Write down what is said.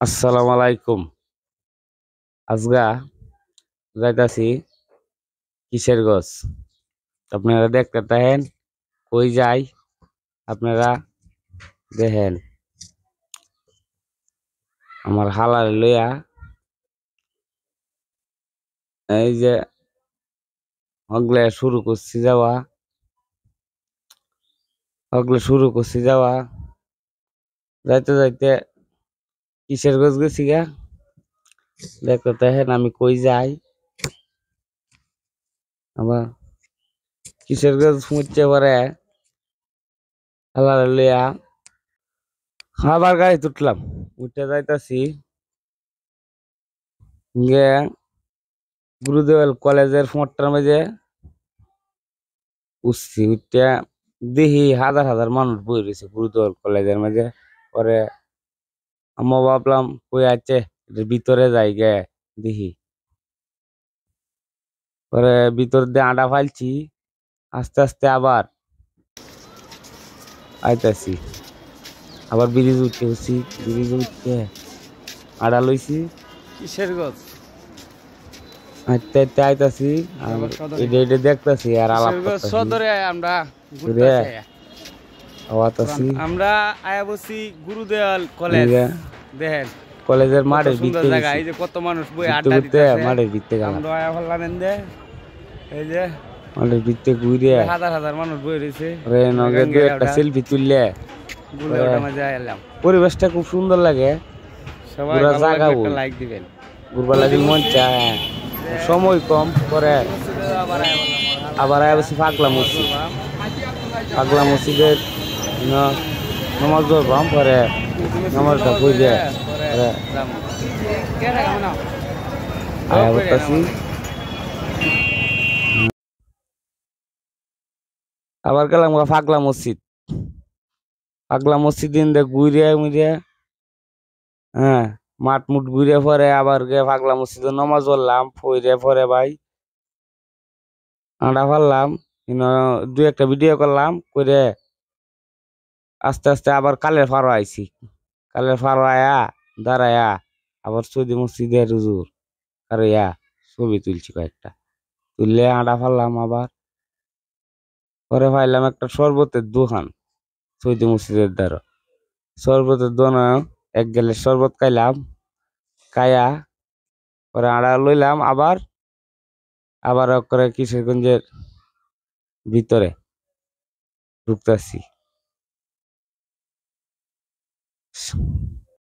আসসালামু আলাইকুম। আজগা যাইতাছি কিশোরগঞ্জ। আপনারা দেখতে থাকেন কই যাই, আপনারা দেখেন। আমার হালার লইয়া এই যে হগলে শুরু করছি যাওয়া যাইতে যাইতে কিশোরগঞ্জ গেছি গা। দেখতে থাকেন আমি কই যাই। আবার কিশোরগঞ্জ পৌঁছে পরে হালার লইয়া আবার গাড়ি তুটলাম, উঠে যাইতাছি গে গুরুদেওয়াল কলেজের ফোঁটটার মাঝে উঠছি। উঠতে দেখি হাজার হাজার মানুষ বই রয়েছে গুরুদেওয়াল কলেজের মাঝে। পরে আমি ভাবলাম কই আছে, এটার ভিতরে যাই গে দেখি। পরে ভিতর দিয়ে আডা ফালছি, আস্তে আস্তে আবার আইতাছি। আবার ব্রিজ উঠতে হচ্ছি, ব্রিজ উঠতে আডা লইছি কিশোরগঞ্জ আইতে আইতে আইতাছি। এটা এটা দেখতাছি আর আলাপ করতাছি। সদরে আমরা আওয়াতাছি আমরা আয়া বসি গুরুদেওয়াল কলেজ। দেখেন কলেজের মাঠের সুন্দর ভিতরে জায়গা, এই যে কত মানুষ বই আড্ডা দিতেছে। মাঠের ভিতরে গেলাম, আমরা আয়া ফেললাম এন্দে, এই যে মাঠের ভিতরে ঘুরে হাজার হাজার মানুষ বই রয়েছে। একটা সেলফি তুললে পরিবেশটা খুব সুন্দর লাগে। সবাই লাইক দিবেন, ঘুরবার লাগে মন চায়। সময় কম পরে আবার আয়া বসে পাগলা মসজিদ। পাগলা মসজিদের নামাজ ধরবাম, পরে নামাজটা বুঝে আয়া বলতাছি। আবার গেলাম পাগলা মসজিদ। পাগলা মসজিদ ঘুরে মুড়ে, হ্যাঁ, মাঠ মুঠ ঘুরে পরে আবার গিয়ে পাগলা মসজিদে নমাজ পড়লাম। পড়ে পরে ভাই আডা ফারলাম, দু একটা ভিডিও করলাম করে আস্তে আস্তে আবার কালের ফারো আইছি। কালের ফারো আয়া দাঁড়ায়া আবার সৌদি মসজিদের হুজুর কারইয়া ছবি তুলছি কয়েকটা। তুললে আডা ফারলাম। আবার পরে পাইলাম একটা শরবতের দোকান সৌদি মসজিদের দ্বারা। শরবতের দোকান এক গেলে শরবত খাইলাম, খাইয়া পরে আড়া লইলাম। আবার আবার করে কিশোরগঞ্জের ভিতরে ঢুকতেছি।